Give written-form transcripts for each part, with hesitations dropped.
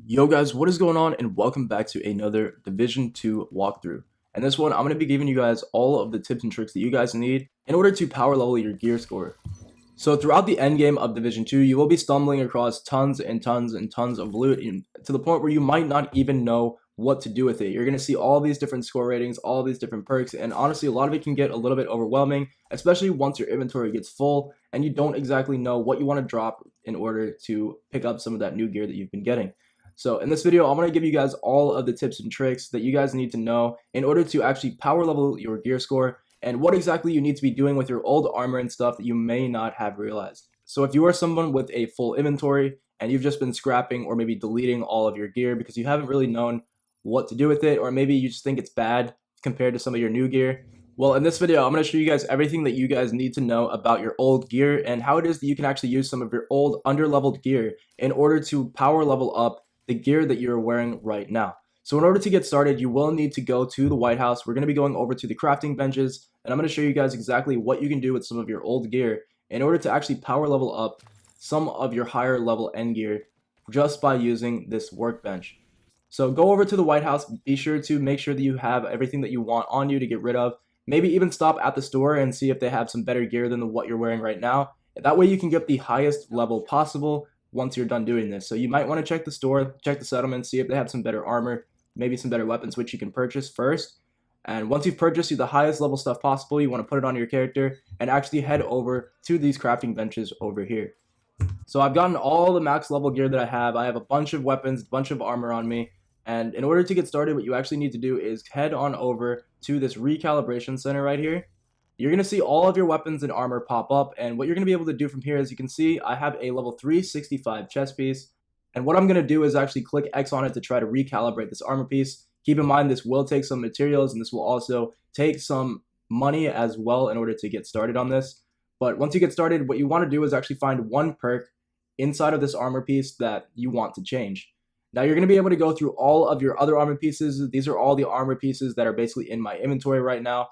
Yo guys, what is going on and welcome back to another Division 2 walkthrough. And this one, I'm going to be giving you guys all of the tips and tricks that you guys need in order to power level your gear score. So throughout the end game of Division 2, you will be stumbling across tons and tons and tons of loot to the point where you might not even know what to do with it. You're going to see all these different score ratings, all these different perks, and honestly, a lot of it can get a little bit overwhelming, especially once your inventory gets full and you don't exactly know what you want to drop in order to pick up some of that new gear that you've been getting. So in this video, I'm going to give you guys all of the tips and tricks that you guys need to know in order to actually power level your gear score and what exactly you need to be doing with your old armor and stuff that you may not have realized. So if you are someone with a full inventory and you've just been scrapping or maybe deleting all of your gear because you haven't really known what to do with it, or maybe you just think it's bad compared to some of your new gear, well, in this video, I'm going to show you guys everything that you guys need to know about your old gear and how it is that you can actually use some of your old underleveled gear in order to power level up the gear that you're wearing right now. So in order to get started, you will need to go to the White House. We're going to be going over to the crafting benches, and I'm going to show you guys exactly what you can do with some of your old gear in order to actually power level up some of your higher level end gear just by using this workbench. So go over to the White House, be sure to make sure that you have everything that you want on you to get rid of. Maybe even stop at the store and see if they have some better gear than what you're wearing right now. That way you can get the highest level possible once you're done doing this. So you might want to check the store, check the settlement, see if they have some better armor, maybe some better weapons which you can purchase first. And once you've purchased the highest level stuff possible, you want to put it on your character and actually head over to these crafting benches over here. So I've gotten all the max level gear that I have. I have a bunch of weapons, a bunch of armor on me. And in order to get started, what you actually need to do is head on over to this recalibration center right here. You're going to see all of your weapons and armor pop up, and what you're going to be able to do from here, as you can see, I have a level 365 chest piece, and what I'm going to do is actually click X on it to try to recalibrate this armor piece. Keep in mind this will take some materials, and this will also take some money as well in order to get started on this. But once you get started, what you want to do is actually find one perk inside of this armor piece that you want to change. Now you're going to be able to go through all of your other armor pieces. These are all the armor pieces that are basically in my inventory right now.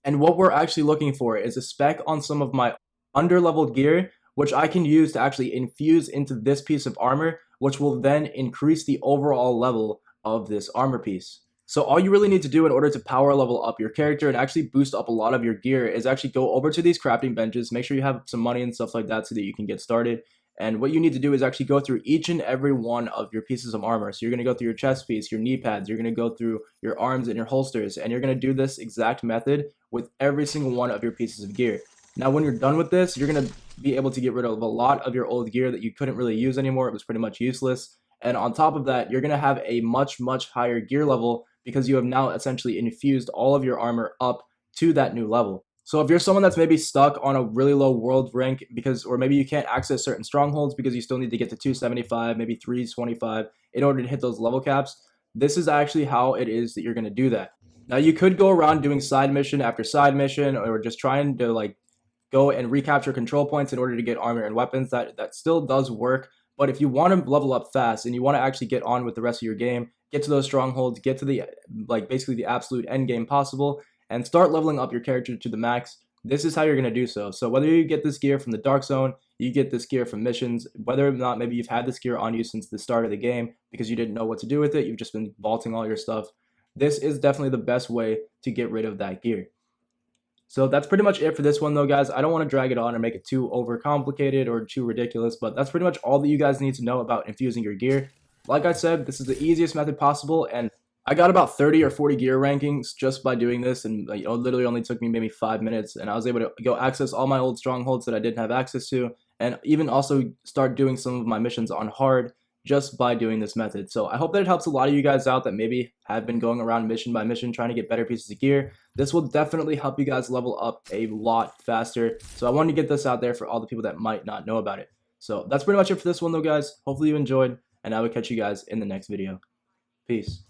And what we're actually looking for is a spec on some of my underleveled gear, which I can use to actually infuse into this piece of armor, which will then increase the overall level of this armor piece. So all you really need to do in order to power level up your character and actually boost up a lot of your gear is actually go over to these crafting benches, make sure you have some money and stuff like that so that you can get started. And what you need to do is actually go through each and every one of your pieces of armor. So you're going to go through your chest piece, your knee pads, you're going to go through your arms and your holsters, and you're going to do this exact method with every single one of your pieces of gear. Now, when you're done with this, you're going to be able to get rid of a lot of your old gear that you couldn't really use anymore. It was pretty much useless. And on top of that, you're going to have a much, much higher gear level because you have now essentially infused all of your armor up to that new level. So if you're someone that's maybe stuck on a really low world rank or maybe you can't access certain strongholds because you still need to get to 275, maybe 325 in order to hit those level caps, this is actually how it is that you're going to do that. Now you could go around doing side mission after side mission or just trying to go and recapture control points in order to get armor and weapons. That still does work, but if you want to level up fast and you want to actually get on with the rest of your game, get to those strongholds, get to the basically the absolute end game possible, and start leveling up your character to the max, this is how you're going to do so. So whether you get this gear from the Dark Zone, you get this gear from missions, whether or not maybe you've had this gear on you since the start of the game because you didn't know what to do with it, you've just been vaulting all your stuff, this is definitely the best way to get rid of that gear. So that's pretty much it for this one though, guys. I don't want to drag it on or make it too overcomplicated or too ridiculous, but that's pretty much all that you guys need to know about infusing your gear. Like I said, this is the easiest method possible, and I got about 30 or 40 gear rankings just by doing this, and it literally only took me maybe 5 minutes, and I was able to go access all my old strongholds that I didn't have access to, and even also start doing some of my missions on hard just by doing this method. So I hope that it helps a lot of you guys out that maybe have been going around mission by mission trying to get better pieces of gear. This will definitely help you guys level up a lot faster. So I wanted to get this out there for all the people that might not know about it. So that's pretty much it for this one though, guys. Hopefully you enjoyed, and I will catch you guys in the next video. Peace.